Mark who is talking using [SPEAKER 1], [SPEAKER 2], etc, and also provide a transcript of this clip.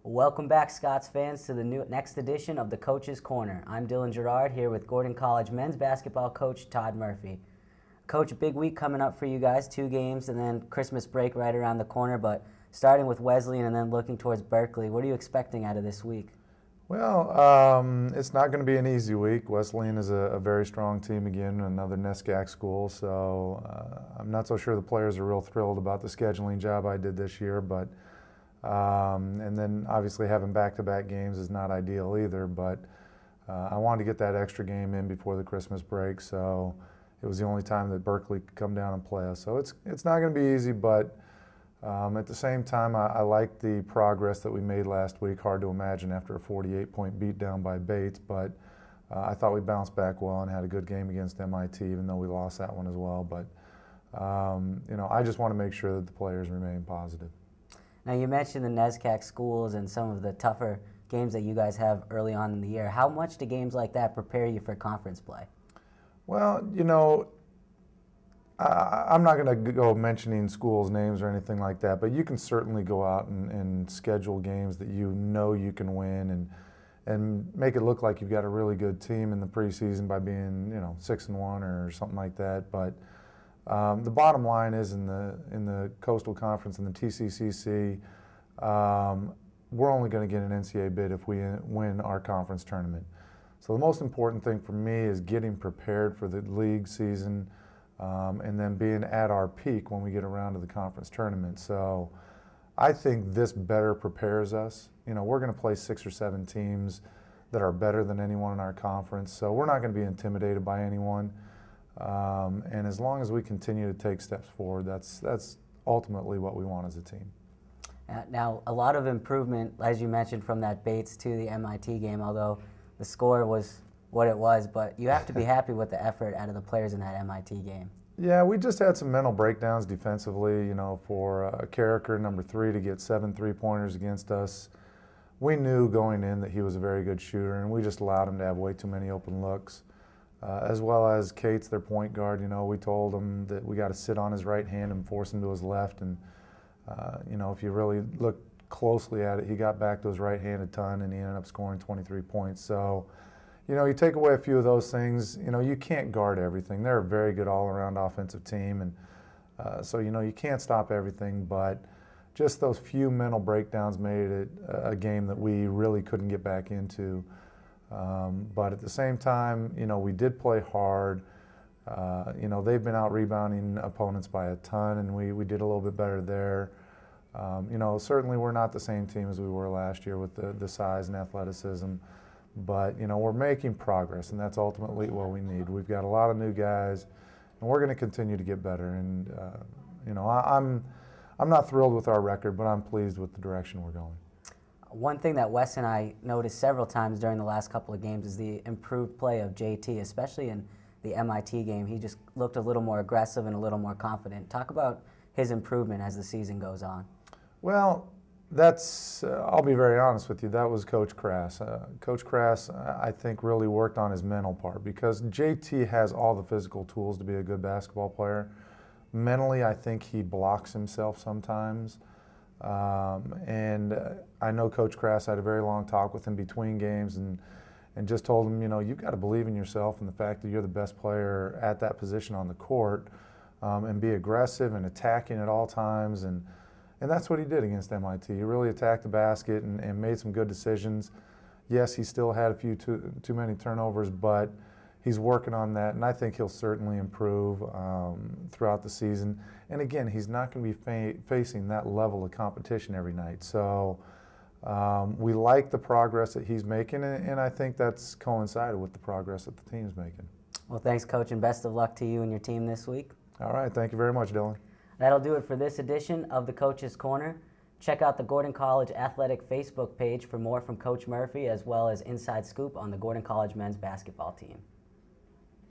[SPEAKER 1] Welcome back, Scots fans, to the next edition of the Coach's Corner. I'm Dylan Girard here with Gordon College men's basketball coach Tod Murphy. Coach, big week coming up for you guys, 2 games and then Christmas break right around the corner, but starting with Wesleyan and then looking towards Berkeley, what are you expecting out of this week?
[SPEAKER 2] Well, it's not going to be an easy week. Wesleyan is a very strong team again, another NESCAC school, so I'm not so sure the players are real thrilled about the scheduling job I did this year, but and then obviously having back-to-back games is not ideal either, but I wanted to get that extra game in before the Christmas break, so it was the only time that Berkeley could come down and play us. So it's not going to be easy, but at the same time, I like the progress that we made last week. Hard to imagine after a 48-point beatdown by Bates, but I thought we bounced back well and had a good game against MIT, even though we lost that one as well. But I just want to make sure that the players remain positive.
[SPEAKER 1] Now, you mentioned the NESCAC schools and some of the tougher games that you guys have early on in the year. How much do games like that prepare you for conference play?
[SPEAKER 2] Well, I'm not going to go mentioning schools' names or anything like that, but you can certainly go out and schedule games that you know you can win and make it look like you've got a really good team in the preseason by being 6-1 or something like that. But the bottom line is in the Coastal Conference and the TCCC, we're only going to get an NCAA bid if we win our conference tournament. So the most important thing for me is getting prepared for the league season and then being at our peak when we get around to the conference tournament. So I think this better prepares us. We're going to play 6 or 7 teams that are better than anyone in our conference, so we're not going to be intimidated by anyone. And as long as we continue to take steps forward, that's ultimately what we want as a team.
[SPEAKER 1] Now, a lot of improvement, as you mentioned, from that Bates to the MIT game, although the score was what it was, but you have to be happy with the effort out of the players in that MIT game.
[SPEAKER 2] Yeah, we just had some mental breakdowns defensively, for Carricker, number 3, to get 7 3-pointers against us. We knew going in that he was a very good shooter, and we just allowed him to have way too many open looks. As well as Cates, their point guard, we told him that we got to sit on his right hand and force him to his left. And, if you really look closely at it, he got back to his right hand a ton, and he ended up scoring 23 points. So, you take away a few of those things, you can't guard everything. They're a very good all-around offensive team, and so, you can't stop everything, but just those few mental breakdowns made it a game that we really couldn't get back into. But at the same time, we did play hard. They've been out rebounding opponents by a ton, and we did a little bit better there. Certainly we're not the same team as we were last year with the size and athleticism, but, we're making progress, and that's ultimately what we need. We've got a lot of new guys, and we're going to continue to get better. And, I'm not thrilled with our record, but I'm pleased with the direction we're going.
[SPEAKER 1] One thing that Wes and I noticed several times during the last couple of games is the improved play of JT, especially in the MIT game. He just looked a little more aggressive and a little more confident. Talk about his improvement as the season goes on.
[SPEAKER 2] Well, I'll be very honest with you, that was Coach Crass. Coach Crass, I think, really worked on his mental part because JT has all the physical tools to be a good basketball player. Mentally, I think he blocks himself sometimes. And I know Coach Crass had a very long talk with him between games and just told him, you've got to believe in yourself and the fact that you're the best player at that position on the court, and be aggressive and attacking at all times. And that's what he did against MIT. He really attacked the basket and made some good decisions. Yes, he still had a few too many turnovers, but he's working on that, and I think he'll certainly improve throughout the season. And again, he's not going to be facing that level of competition every night. So we like the progress that he's making, and I think that's coincided with the progress that the team's making.
[SPEAKER 1] Well, thanks, Coach, and best of luck to you and your team this week.
[SPEAKER 2] All right, thank you very much, Dylan.
[SPEAKER 1] That'll do it for this edition of the Coach's Corner. Check out the Gordon College Athletic Facebook page for more from Coach Murphy, as well as inside scoop on the Gordon College men's basketball team.